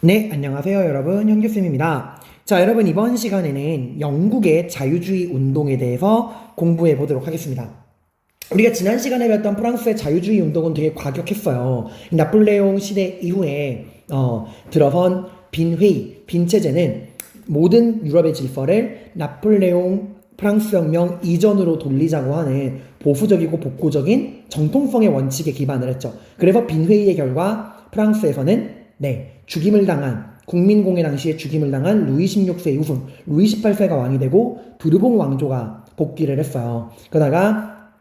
네, 안녕하세요, 여러분. 현규쌤입니다. 자, 여러분, 이번 시간에는 영국의 자유주의 운동에 대해서 공부해 보도록 하겠습니다. 우리가 지난 시간에 배웠던 프랑스의 자유주의 운동은 되게 과격했어요. 나폴레옹 시대 이후에 들어선 빈회의, 빈체제는 모든 유럽의 질서를 나폴레옹 프랑스 혁명 이전으로 돌리자고 하는 보수적이고 복고적인 정통성의 원칙에 기반을 했죠. 그래서 빈회의의 결과 프랑스에서는 죽임을 당한 국민공회 당시에 죽임을 당한 루이 16세의 후손 루이 18세가 왕이 되고 부르봉 왕조가 복귀를 했어요. 그러다가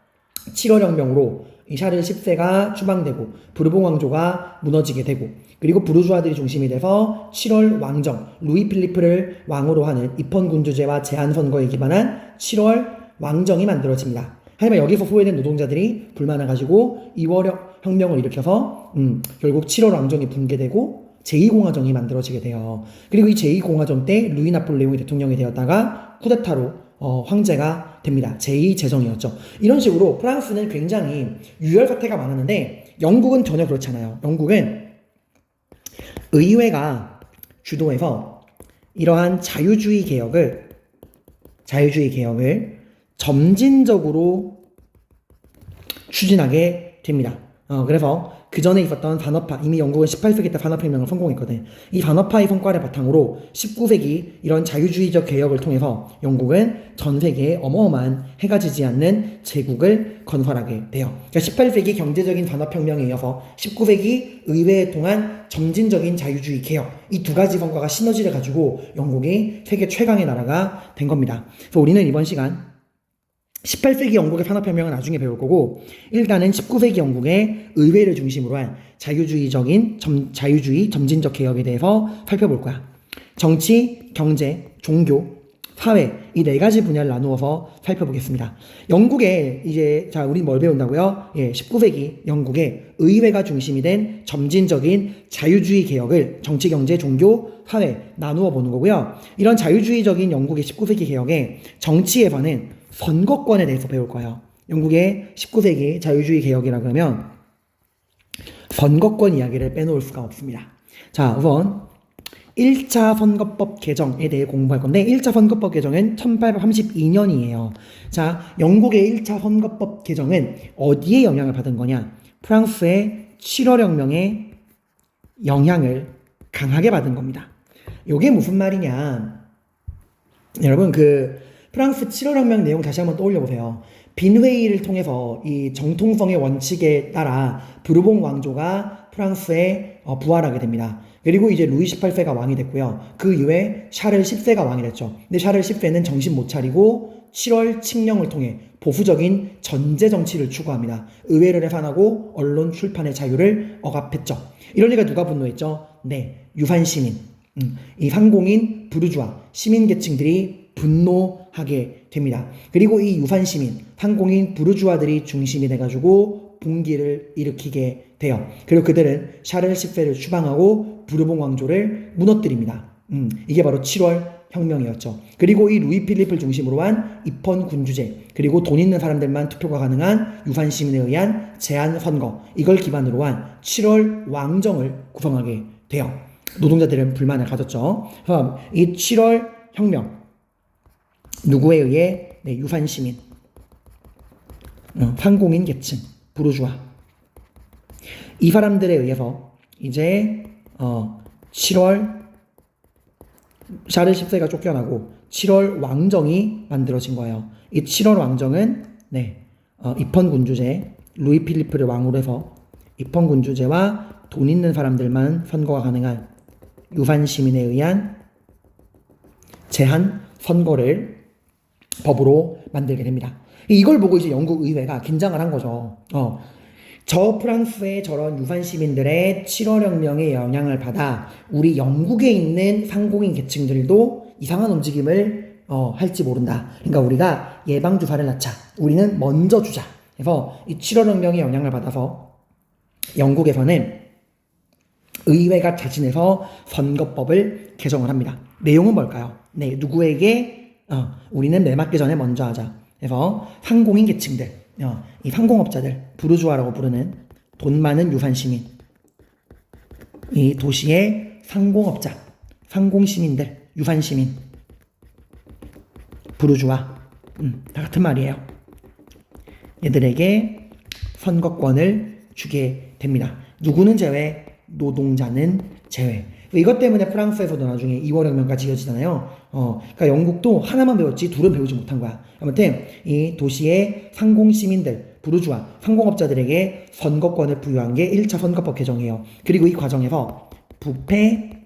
7월 혁명으로 이 샤를 10세가 추방되고 부르봉 왕조가 무너지게 되고, 그리고 부르주아들이 중심이 돼서 7월 왕정 루이 필리프를 왕으로 하는 입헌군주제와 제한선거에 기반한 7월 왕정이 만들어집니다. 하지만 여기서 소외된 노동자들이 불만을 가지고 2월 혁명을 일으켜서 결국 7월 왕정이 붕괴되고 제2공화정이 만들어지게 돼요. 그리고 이 제2공화정 때 루이 나폴레옹이 대통령이 되었다가 쿠데타로 황제가 됩니다. 제2제정이었죠. 이런 식으로 프랑스는 굉장히 유혈 사태가 많았는데 영국은 전혀 그렇지 않아요. 영국은 의회가 주도해서 이러한 자유주의 개혁을 점진적으로 추진하게 됩니다. 그래서 그 전에 있었던 산업화, 이미 영국은 18세기 때 산업혁명을 성공했거든. 이 산업화의 성과를 바탕으로 19세기 이런 자유주의적 개혁을 통해서 영국은 전 세계에 어마어마한 해가 지지 않는 제국을 건설하게 돼요. 그러니까 18세기 경제적인 산업혁명에 이어서 19세기 의회에 통한 점진적인 자유주의 개혁, 이 두 가지 성과가 시너지를 가지고 영국이 세계 최강의 나라가 된 겁니다. 그래서 우리는 이번 시간 18세기 영국의 산업혁명은 나중에 배울 거고, 일단은 19세기 영국의 의회를 중심으로 한 자유주의 점진적 개혁에 대해서 살펴볼 거야. 정치, 경제, 종교, 사회, 이 네 가지 분야를 나누어서 살펴보겠습니다. 영국의 우린 뭘 배운다고요? 19세기 영국의 의회가 중심이 된 점진적인 자유주의 개혁을 정치, 경제, 종교, 사회 나누어 보는 거고요. 이런 자유주의적인 영국의 19세기 개혁에 정치에서는 선거권에 대해서 배울 거예요. 영국의 19세기 자유주의 개혁이라 그러면 선거권 이야기를 빼놓을 수가 없습니다. 자, 우선 1차 선거법 개정에 대해 공부할 건데, 1차 선거법 개정은 1832년이에요. 자, 영국의 1차 선거법 개정은 어디에 영향을 받은 거냐? 프랑스의 7월 혁명에 영향을 강하게 받은 겁니다. 이게 무슨 말이냐? 여러분, 프랑스 7월 혁명 내용 다시 한번 떠올려 보세요. 빈회의를 통해서 이 정통성의 원칙에 따라 부르봉 왕조가 프랑스에 부활하게 됩니다. 그리고 이제 루이 18세가 왕이 됐고요. 그 이후에 샤를 10세가 왕이 됐죠. 근데 샤를 10세는 정신 못 차리고 7월 칙령을 통해 보수적인 전제 정치를 추구합니다. 의회를 해산하고 언론 출판의 자유를 억압했죠. 이러니까 누가 분노했죠? 유산 시민, 이 상공인 부르주아 시민계층들이 분노하게 됩니다. 그리고 이 유산 시민, 상공인 부르주아들이 중심이 돼가지고 분기를 일으키게 돼요. 그리고 그들은 샤를 10세를 추방하고 부르봉 왕조를 무너뜨립니다. 이게 바로 7월 혁명이었죠. 그리고 이 루이 필립을 중심으로 한 입헌 군주제, 그리고 돈 있는 사람들만 투표가 가능한 유산 시민에 의한 제한 선거, 이걸 기반으로 한 7월 왕정을 구성하게 돼요. 노동자들은 불만을 가졌죠. 그럼 이 7월 혁명, 누구에 의해? 유산 시민, 상공인 계층, 부르주아, 이 사람들에 의해서 이제 7월 샤를 10세가 쫓겨나고 7월 왕정이 만들어진 거예요. 이 7월 왕정은 입헌군주제, 루이 필리프를 왕으로 해서 입헌군주제와 돈 있는 사람들만 선거가 가능한 유산 시민에 의한 제한 선거를 법으로 만들게 됩니다. 이걸 보고 이제 영국 의회가 긴장을 한 거죠. 저 프랑스의 저런 유산 시민들의 7월 혁명의 영향을 받아 우리 영국에 있는 상공인 계층들도 이상한 움직임을 할지 모른다. 그러니까 우리가 예방 주사를 놨자. 우리는 먼저 주자. 그래서 이 7월 혁명의 영향을 받아서 영국에서는 의회가 자진해서 선거법을 개정을 합니다. 내용은 뭘까요? 누구에게 우리는 매 맞기 전에 먼저 하자. 그래서 상공인 계층들, 이 상공업자들, 부르주아라고 부르는 돈 많은 유산 시민, 이 도시의 상공업자, 상공시민들, 유한시민, 부르주아, 다 같은 말이에요. 얘들에게 선거권을 주게 됩니다. 누구는 제외, 노동자는 제외. 이것 때문에 프랑스에서도 나중에 2월 혁명가 지어지잖아요. 그러니까 영국도 하나만 배웠지 둘은 배우지 못한 거야. 아무튼 이 도시의 상공시민들, 부르주아, 상공업자들에게 선거권을 부여한 게 1차 선거법 개정이에요. 그리고 이 과정에서 부패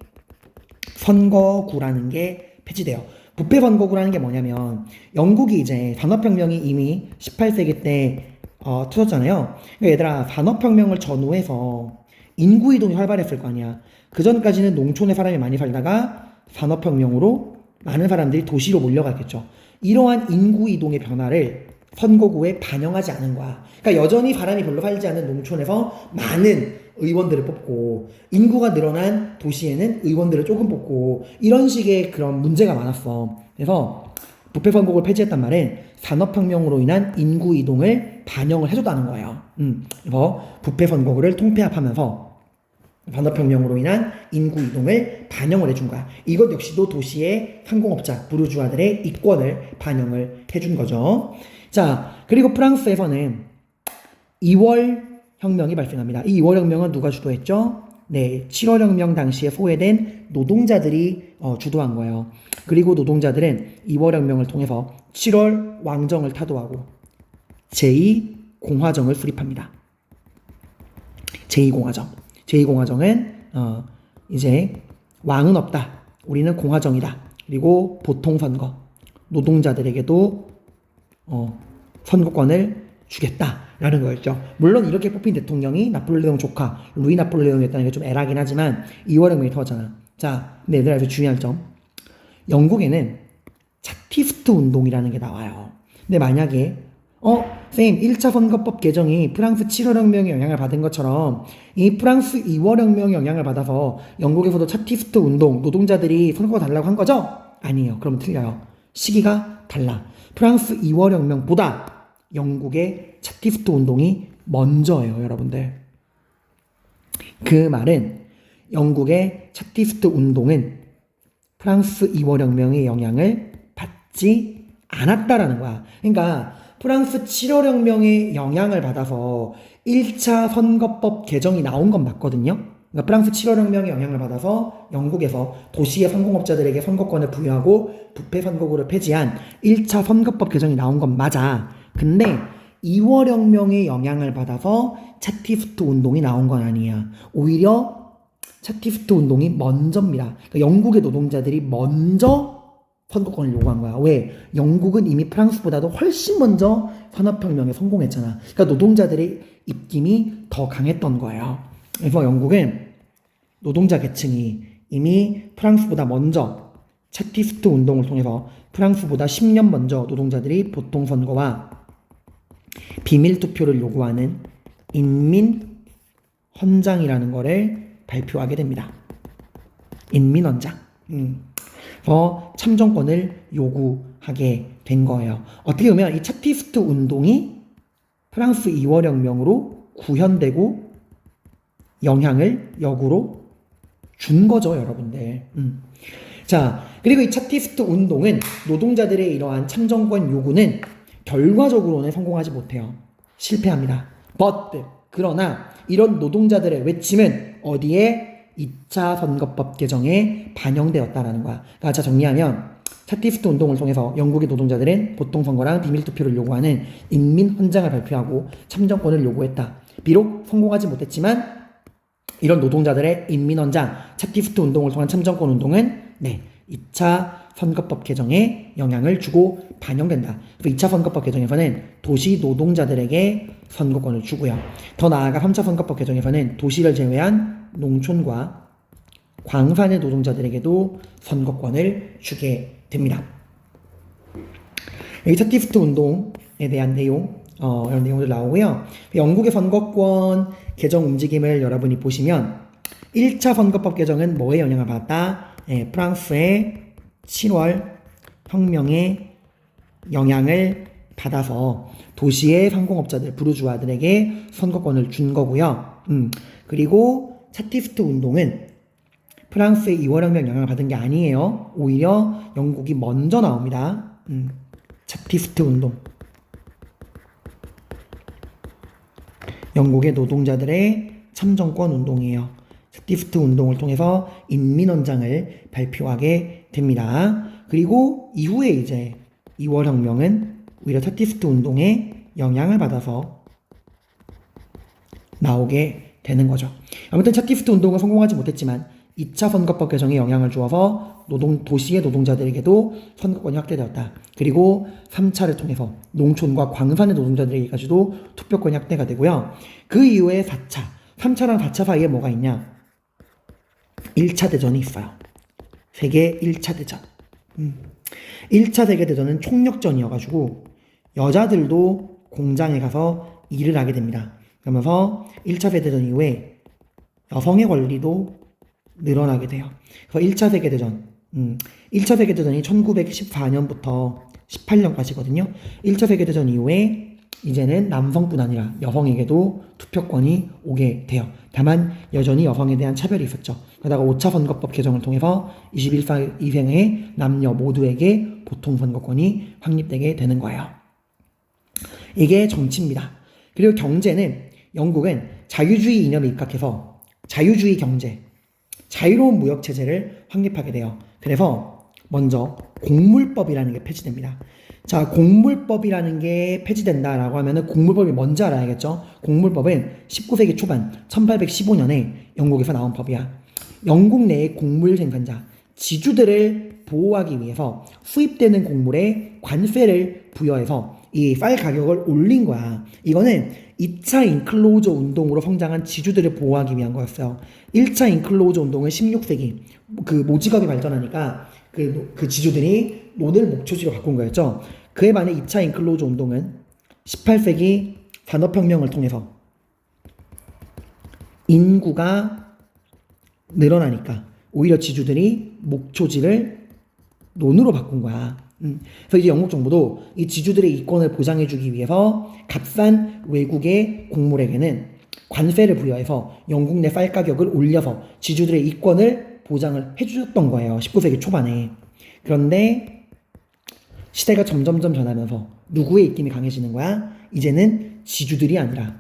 선거구라는 게 폐지돼요. 부패 선거구라는 게 뭐냐면 영국이 이제 산업혁명이 이미 18세기 때 터졌잖아요. 그러니까 얘들아, 산업혁명을 전후해서 인구이동이 활발했을 거 아니야. 그 전까지는 농촌에 사람이 많이 살다가 산업혁명으로 많은 사람들이 도시로 몰려갔겠죠. 이러한 인구이동의 변화를 선거구에 반영하지 않은 거야. 그러니까 여전히 사람이 별로 살지 않는 농촌에서 많은 의원들을 뽑고, 인구가 늘어난 도시에는 의원들을 조금 뽑고, 이런 식의 그런 문제가 많았어. 그래서 부패 선거구를 폐지했단 말은 산업혁명으로 인한 인구이동을 반영을 해줬다는 거예요. 그래서 부패 선거구를 통폐합하면서 산업혁명으로 인한 인구이동을 반영을 해준 거야. 이것 역시도 도시의 상공업자, 부르주아들의 이권을 반영을 해준 거죠. 자, 그리고 프랑스에서는 2월 혁명이 발생합니다. 이 2월 혁명은 누가 주도했죠? 네, 7월 혁명 당시에 소외된 노동자들이 주도한 거예요. 그리고 노동자들은 2월 혁명을 통해서 7월 왕정을 타도하고 제2공화정을 수립합니다. 제2공화정. 제2공화정은 이제 왕은 없다. 우리는 공화정이다. 그리고 보통선거. 노동자들에게도 선거권을 주겠다라는 거였죠. 물론 이렇게 뽑힌 대통령이 나폴레옹 조카 루이 나폴레옹이었다는 게 좀 애라긴 하지만 2월 혁명이 터졌잖아. 자, 근데 얘들아, 아주 중요할 점. 영국에는 차티스트 운동이라는 게 나와요. 근데 만약에 쌤, 1차 선거법 개정이 프랑스 7월 혁명의 영향을 받은 것처럼 이 프랑스 2월 혁명의 영향을 받아서 영국에서도 차티스트 운동, 노동자들이 선거가 달라고 한 거죠? 아니에요. 그러면 틀려요. 시기가 달라. 프랑스 2월 혁명보다 영국의 차티스트 운동이 먼저예요, 여러분들. 그 말은 영국의 차티스트 운동은 프랑스 2월 혁명의 영향을 받지 않았다라는 거야. 그러니까 프랑스 7월 혁명의 영향을 받아서 1차 선거법 개정이 나온 건 맞거든요. 그러니까 프랑스 7월 혁명의 영향을 받아서 영국에서 도시의 상공업자들에게 선거권을 부여하고 부패 선거구를 폐지한 1차 선거법 개정이 나온 건 맞아. 근데 2월 혁명의 영향을 받아서 차티스트 운동이 나온 건 아니야. 오히려 차티스트 운동이 먼저입니다. 그러니까 영국의 노동자들이 먼저 선거권을 요구한 거야. 왜? 영국은 이미 프랑스보다도 훨씬 먼저 산업혁명에 성공했잖아. 그러니까 노동자들의 입김이 더 강했던 거예요. 그래서 영국은 노동자 계층이 이미 프랑스보다 먼저 차티스트 운동을 통해서 프랑스보다 10년 먼저 노동자들이 보통선거와 비밀투표를 요구하는 인민헌장이라는 거를 발표하게 됩니다. 인민헌장. 참정권을 요구하게 된 거예요. 어떻게 보면 이 차티스트 운동이 프랑스 2월 혁명으로 구현되고 영향을 역으로 준 거죠, 여러분들. 자, 그리고 이 차티스트 운동은 노동자들의 이러한 참정권 요구는 결과적으로는 성공하지 못해요. 실패합니다. 그러나 이런 노동자들의 외침은 어디에? 2차 선거법 개정에 반영되었다라는 거야. 그러니까 자, 정리하면 차티스트 운동을 통해서 영국의 노동자들은 보통선거랑 비밀투표를 요구하는 인민헌장을 발표하고 참정권을 요구했다. 비록 성공하지 못했지만 이런 노동자들의 인민헌장, 차티스트 운동을 통한 참정권 운동은 2차 선거법 개정에 영향을 주고 반영된다. 그래서 2차 선거법 개정에서는 도시 노동자들에게 선거권을 주고요. 더 나아가 3차 선거법 개정에서는 도시를 제외한 농촌과 광산의 노동자들에게도 선거권을 주게 됩니다. 여기 차티스트 운동에 대한 내용, 이런 내용들 나오고요. 영국의 선거권 개정 움직임을 여러분이 보시면 1차 선거법 개정은 뭐에 영향을 받았다? 프랑스의 7월 혁명의 영향을 받아서 도시의 상공업자들, 부르주아들에게 선거권을 준 거고요. 그리고 차티스트 운동은 프랑스의 2월혁명 영향을 받은 게 아니에요. 오히려 영국이 먼저 나옵니다. 차티스트 운동. 영국의 노동자들의 참정권 운동이에요. 차티스트 운동을 통해서 인민헌장을 발표하게 됩니다. 그리고 이후에 이제 2월혁명은 오히려 차티스트 운동에 영향을 받아서 나오게 되는 거죠. 아무튼 차티스트 운동은 성공하지 못했지만 2차 선거법 개정에 영향을 주어서 도시의 노동자들에게도 선거권이 확대되었다. 그리고 3차를 통해서 농촌과 광산의 노동자들에게까지도 투표권이 확대가 되고요. 그 이후에 4차, 3차랑 4차 사이에 뭐가 있냐? 1차 대전이 있어요. 세계 1차 대전. 1차 세계대전은 총력전이어가지고 여자들도 공장에 가서 일을 하게 됩니다. 그러면서 1차 세계대전 이후에 여성의 권리도 늘어나게 돼요. 그래서 1차 세계대전, 1차 세계대전이 1914년부터 18년까지거든요. 1차 세계대전 이후에 이제는 남성뿐 아니라 여성에게도 투표권이 오게 돼요. 다만 여전히 여성에 대한 차별이 있었죠. 그러다가 5차 선거법 개정을 통해서 21세 이상의 남녀 모두에게 보통 선거권이 확립되게 되는 거예요. 이게 정치입니다. 그리고 경제는 영국은 자유주의 이념에 입각해서 자유주의 경제, 자유로운 무역 체제를 확립하게 돼요. 그래서 먼저 공물법이라는 게 폐지됩니다. 자, 공물법이라는 게 폐지된다라고 하면은 공물법이 뭔지 알아야겠죠? 공물법은 19세기 초반 1815년에 영국에서 나온 법이야. 영국 내의 곡물 생산자, 지주들을 보호하기 위해서 수입되는 곡물에 관세를 부여해서 이 쌀 가격을 올린 거야. 이거는 2차 인클로저 운동으로 성장한 지주들을 보호하기 위한 거였어요. 1차 인클로저 운동은 16세기 그 모직업이 발전하니까 그 지주들이 논을 목초지로 바꾼 거였죠. 그에 반해 2차 인클로저 운동은 18세기 산업혁명을 통해서 인구가 늘어나니까 오히려 지주들이 목초지를 논으로 바꾼 거야. 그래서 이제 영국 정부도 이 지주들의 이권을 보장해주기 위해서 값싼 외국의 곡물에게는 관세를 부여해서 영국 내 쌀 가격을 올려서 지주들의 이권을 보장을 해주셨던 거예요. 19세기 초반에. 그런데 시대가 점점점 변하면서 누구의 입김이 강해지는 거야? 이제는 지주들이 아니라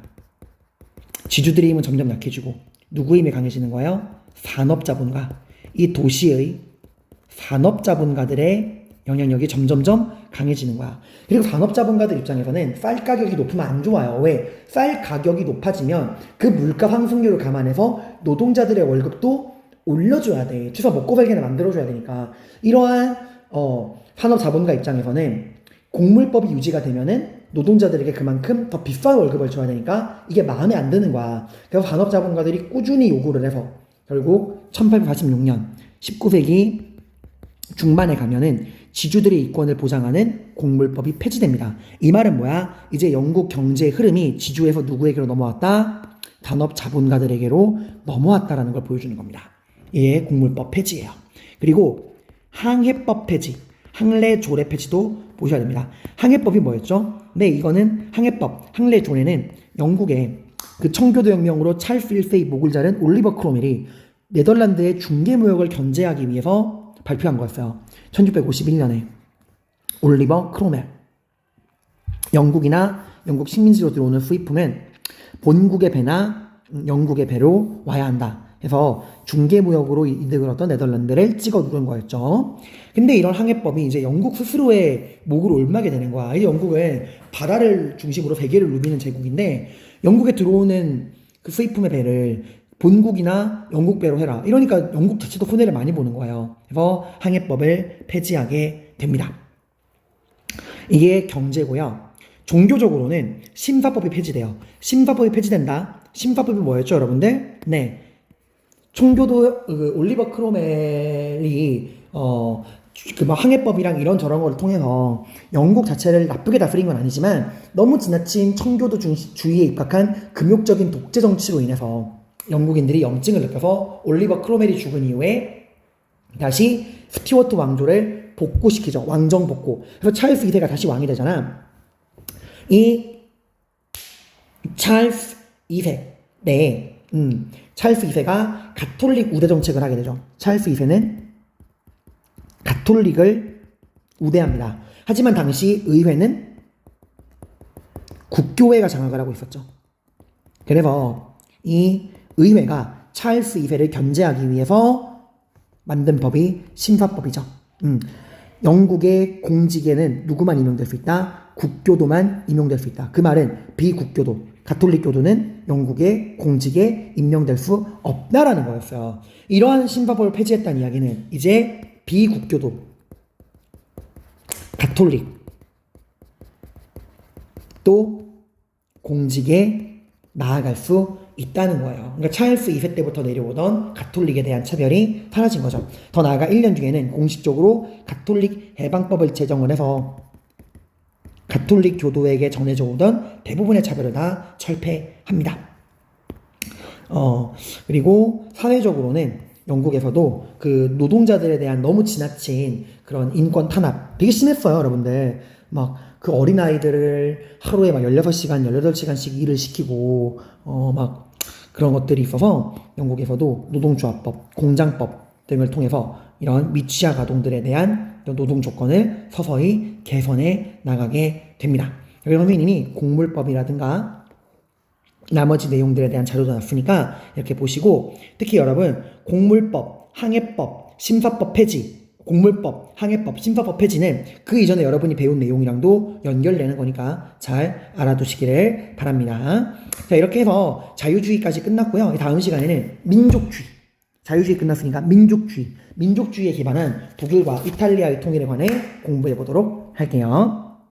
지주들의 힘은 점점 약해지고 누구의 힘이 강해지는 거예요? 산업자본가. 이 도시의 산업자본가들의 영향력이 점점점 강해지는 거야. 그리고 산업자본가들 입장에서는 쌀 가격이 높으면 안 좋아요. 왜? 쌀 가격이 높아지면 그 물가 상승률을 감안해서 노동자들의 월급도 올려줘야 돼. 최소 먹고 살기를 만들어줘야 되니까. 이러한 산업자본가 입장에서는 곡물법이 유지가 되면은 노동자들에게 그만큼 더 비싼 월급을 줘야 되니까 이게 마음에 안 드는 거야. 그래서 산업자본가들이 꾸준히 요구를 해서 결국 1846년 19세기 중반에 가면은 지주들의 이권을 보장하는 곡물법이 폐지됩니다. 이 말은 뭐야? 이제 영국 경제의 흐름이 지주에서 누구에게로 넘어왔다? 산업 자본가들에게로 넘어왔다라는 걸 보여주는 겁니다. 이게 곡물법 폐지예요. 그리고 항해법 폐지, 항례조례 폐지도 보셔야 됩니다. 항해법이 뭐였죠? 네, 이거는 항해법, 항례조례는 영국의 그 청교도 혁명으로 찰스 1세의 목을 자른 올리버 크로멜이 네덜란드의 중개무역을 견제하기 위해서 발표한 거였어요. 1651년에 올리버 크로멜. 영국이나 영국 식민지로 들어오는 수입품은 본국의 배나 영국의 배로 와야 한다. 해서 중개무역으로 이득을 얻던 네덜란드를 찍어 누른 거였죠. 근데 이런 항해법이 이제 영국 스스로의 목을 옮하게 되는 거야. 이제 영국은 바다를 중심으로 세계를 누비는 제국인데 영국에 들어오는 그 수입품의 배를 본국이나 영국 배로 해라. 이러니까 영국 자체도 손해를 많이 보는 거예요. 그래서 항해법을 폐지하게 됩니다. 이게 경제고요. 종교적으로는 심사법이 폐지돼요. 심사법이 폐지된다. 심사법이 뭐였죠, 여러분들? 네. 청교도 올리버 크로멜이 항해법이랑 이런 저런 걸 통해서 영국 자체를 나쁘게 다스린 건 아니지만 너무 지나친 청교도 주의에 입각한 금욕적인 독재 정치로 인해서 영국인들이 염증을 느껴서 올리버 크로멜이 죽은 이후에 다시 스튜어트 왕조를 복구시키죠. 왕정 복구. 그래서 찰스 2세가 다시 왕이 되잖아. 이 찰스 2세 네, 찰스 2세가 가톨릭 우대 정책을 하게 되죠. 찰스 2세는 가톨릭을 우대합니다. 하지만 당시 의회는 국교회가 장악을 하고 있었죠. 그래서 이 의회가 찰스 2세를 견제하기 위해서 만든 법이 심사법이죠. 영국의 공직에는 누구만 임용될 수 있다? 국교도만 임용될 수 있다. 그 말은 비국교도, 가톨릭 교도는 영국의 공직에 임명될 수 없다라는 거였어요. 이러한 심사법을 폐지했다는 이야기는 이제 비국교도, 가톨릭 또 공직에 나아갈 수 있다는 거예요. 그러니까 찰스 2세 때부터 내려오던 가톨릭에 대한 차별이 사라진 거죠. 더 나아가 1년 뒤에는 공식적으로 가톨릭 해방법을 제정을 해서 가톨릭 교도에게 전해져 오던 대부분의 차별을 다 철폐합니다. 그리고 사회적으로는 영국에서도 그 노동자들에 대한 너무 지나친 그런 인권 탄압 되게 심했어요, 여러분들. 막 그 어린아이들을 하루에 막 16시간, 18시간씩 일을 시키고, 막 그런 것들이 있어서 영국에서도 노동조합법, 공장법 등을 통해서 이런 미취학 아동들에 대한 노동 조건을 서서히 개선해 나가게 됩니다. 여기 선생님이 공물법이라든가 나머지 내용들에 대한 자료도 놨으니까 이렇게 보시고, 특히 여러분 공물법, 항해법, 심사법 폐지, 공물법, 항해법, 심사법 폐지는 그 이전에 여러분이 배운 내용이랑도 연결되는 거니까 잘 알아두시기를 바랍니다. 자, 이렇게 해서 자유주의까지 끝났고요. 다음 시간에는 민족주의, 자유주의 끝났으니까 민족주의, 민족주의에 기반한 독일과 이탈리아의 통일에 관해 공부해 보도록 할게요.